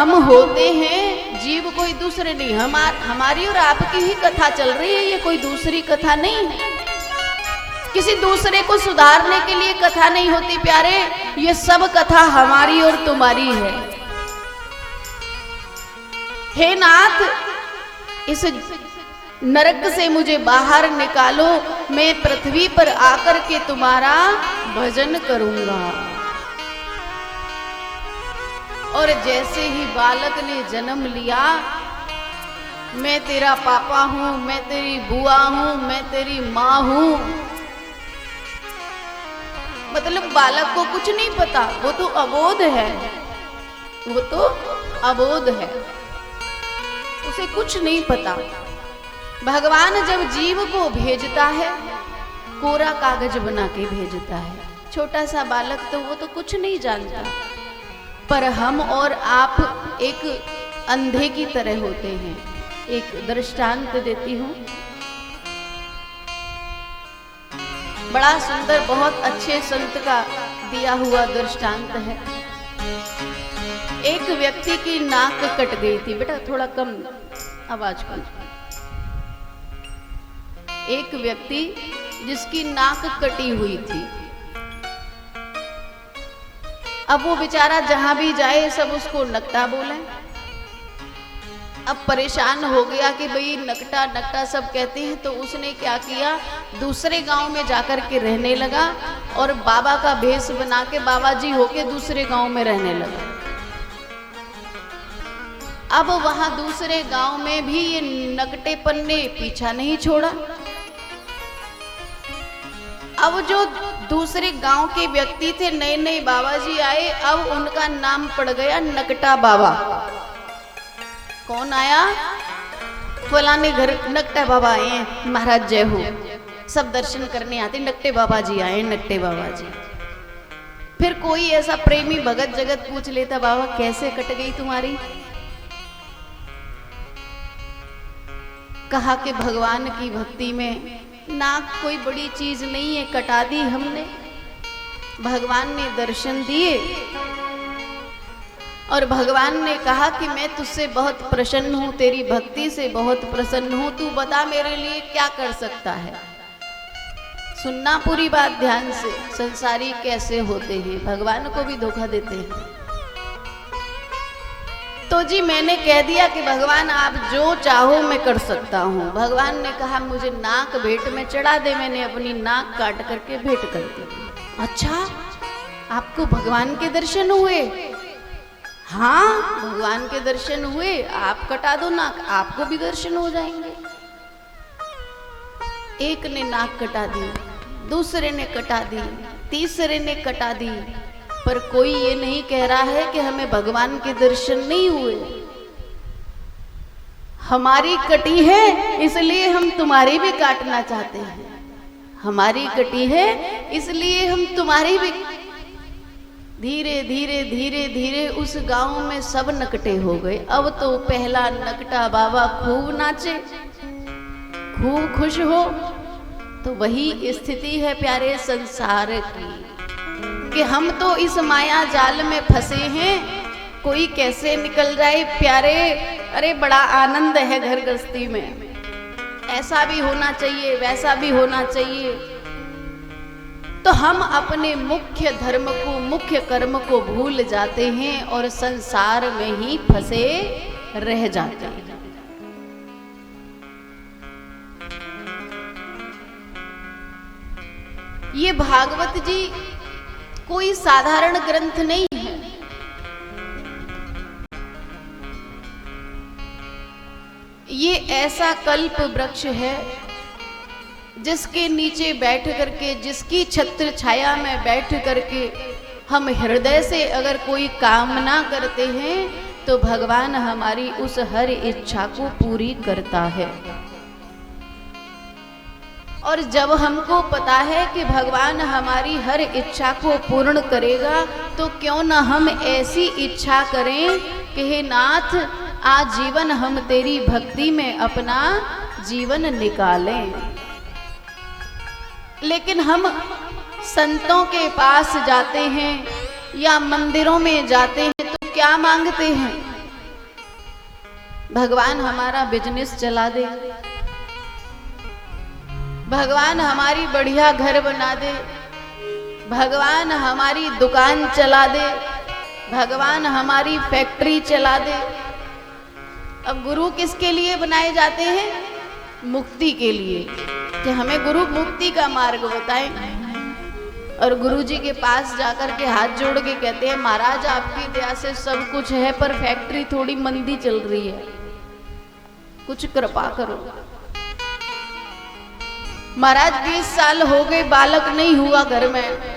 हम होते हैं, जीव कोई दूसरे नहीं, हमारी और आपकी ही कथा चल रही है, ये कोई दूसरी कथा नहीं है। किसी दूसरे को सुधारने के लिए कथा नहीं होती प्यारे, ये सब कथा हमारी और तुम्हारी है। हे नाथ, इस नरक से मुझे बाहर निकालो, मैं पृथ्वी पर आकर के तुम्हारा भजन करूंगा। और जैसे ही बालक ने जन्म लिया, मैं तेरा पापा हूं, मैं तेरी बुआ हूं, मैं तेरी माँ हूं, मतलब बालक को कुछ नहीं पता, वो तो अबोध है, वो तो अबोध है, उसे कुछ नहीं पता। भगवान जब जीव को भेजता है, कोरा कागज बना के भेजता है। छोटा सा बालक तो वो तो कुछ नहीं जानता, पर हम और आप एक अंधे की तरह होते हैं। एक दृष्टांत देती हूँ, बड़ा सुंदर, बहुत अच्छे संत का दिया हुआ दृष्टांत है। एक व्यक्ति की नाक कट गई थी। बेटा थोड़ा कम आवाज कर। एक व्यक्ति जिसकी नाक कटी हुई थी, अब वो बेचारा जहां भी जाए सब उसको नकटा बोले। अब परेशान हो गया कि भाई नकटा नकटा सब कहते हैं, तो उसने क्या किया, दूसरे गांव में जाकर के रहने लगा और बाबा का भेष बना के बाबा जी होके दूसरे गांव में रहने लगा। अब वहां दूसरे गांव में भी ये नकटेपन ने पीछा नहीं छोड़ा। अब जो दूसरे गांव के व्यक्ति थे, नए नए बाबा जी आए, अब उनका नाम पड़ गया नकटा बाबा। कौन आया? फलाने घर नकटा बाबा आए हैं, महाराज जय हो। सब दर्शन करने आते, नकटे बाबा जी आए, नकटे बाबा जी। फिर कोई ऐसा प्रेमी भगत जगत पूछ लेता, बाबा कैसे कट गई तुम्हारी? कहा कि भगवान की भक्ति में नाक कोई बड़ी चीज नहीं है, कटा दी हमने। भगवान ने दर्शन दिए और भगवान ने कहा कि मैं तुझसे बहुत प्रसन्न हूं, तेरी भक्ति से बहुत प्रसन्न हूं, तू बता मेरे लिए क्या कर सकता है। सुनना पूरी बात ध्यान से। संसारी कैसे होते हैं, भगवान को भी धोखा देते हैं। तो जी मैंने कह दिया कि भगवान आप जो चाहो मैं कर सकता हूँ। भगवान ने कहा मुझे नाक भेंट में चढ़ा दे। मैंने अपनी नाक काट करके भेंट कर दी। अच्छा, आपको भगवान के दर्शन हुए? हाँ, भगवान के दर्शन हुए। आप कटा दो नाक, आपको भी दर्शन हो जाएंगे। एक ने नाक कटा दी, दूसरे ने कटा दी, तीसरे ने कटा दी, पर कोई ये नहीं कह रहा है कि हमें भगवान के दर्शन नहीं हुए। हमारी कटी है इसलिए हम तुम्हारी भी काटना चाहते हैं, हमारी कटी है इसलिए हम तुम्हारी भी। धीरे धीरे धीरे धीरे उस गांव में सब नकटे हो गए। अब तो पहला नकटा बाबा खूब नाचे, खूब खुश हो। तो वही स्थिति है प्यारे संसार की कि हम तो इस माया जाल में फंसे हैं, कोई कैसे निकल जाए प्यारे। अरे बड़ा आनंद है घर गृहस्थी में, ऐसा भी होना चाहिए, वैसा भी होना चाहिए। तो हम अपने मुख्य धर्म को, मुख्य कर्म को भूल जाते हैं और संसार में ही फंसे रह जाते हैं। ये भागवत जी कोई साधारण ग्रंथ नहीं है। ये ऐसा कल्प वृक्ष है जिसके नीचे बैठ करके, जिसकी छत्र छाया में बैठ करके हम हृदय से अगर कोई कामना करते हैं तो भगवान हमारी उस हर इच्छा को पूरी करता है। और जब हमको पता है कि भगवान हमारी हर इच्छा को पूर्ण करेगा, तो क्यों न हम ऐसी इच्छा करें कि हे नाथ, आजीवन हम तेरी भक्ति में अपना जीवन निकालें। लेकिन हम संतों के पास जाते हैं या मंदिरों में जाते हैं तो क्या मांगते हैं? भगवान हमारा बिजनेस चला दे, भगवान हमारी बढ़िया घर बना दे, भगवान हमारी दुकान चला दे, भगवान हमारी फैक्ट्री चला दे। अब गुरु किसके लिए बनाए जाते हैं? मुक्ति के लिए, कि हमें गुरु मुक्ति का मार्ग बताएं। और गुरु जी के पास जाकर के हाथ जोड़ के कहते हैं, महाराज आपकी दया से सब कुछ है, पर फैक्ट्री थोड़ी मंदी चल रही है, कुछ कृपा करो। महाराज 20 साल हो गए, बालक नहीं हुआ घर में।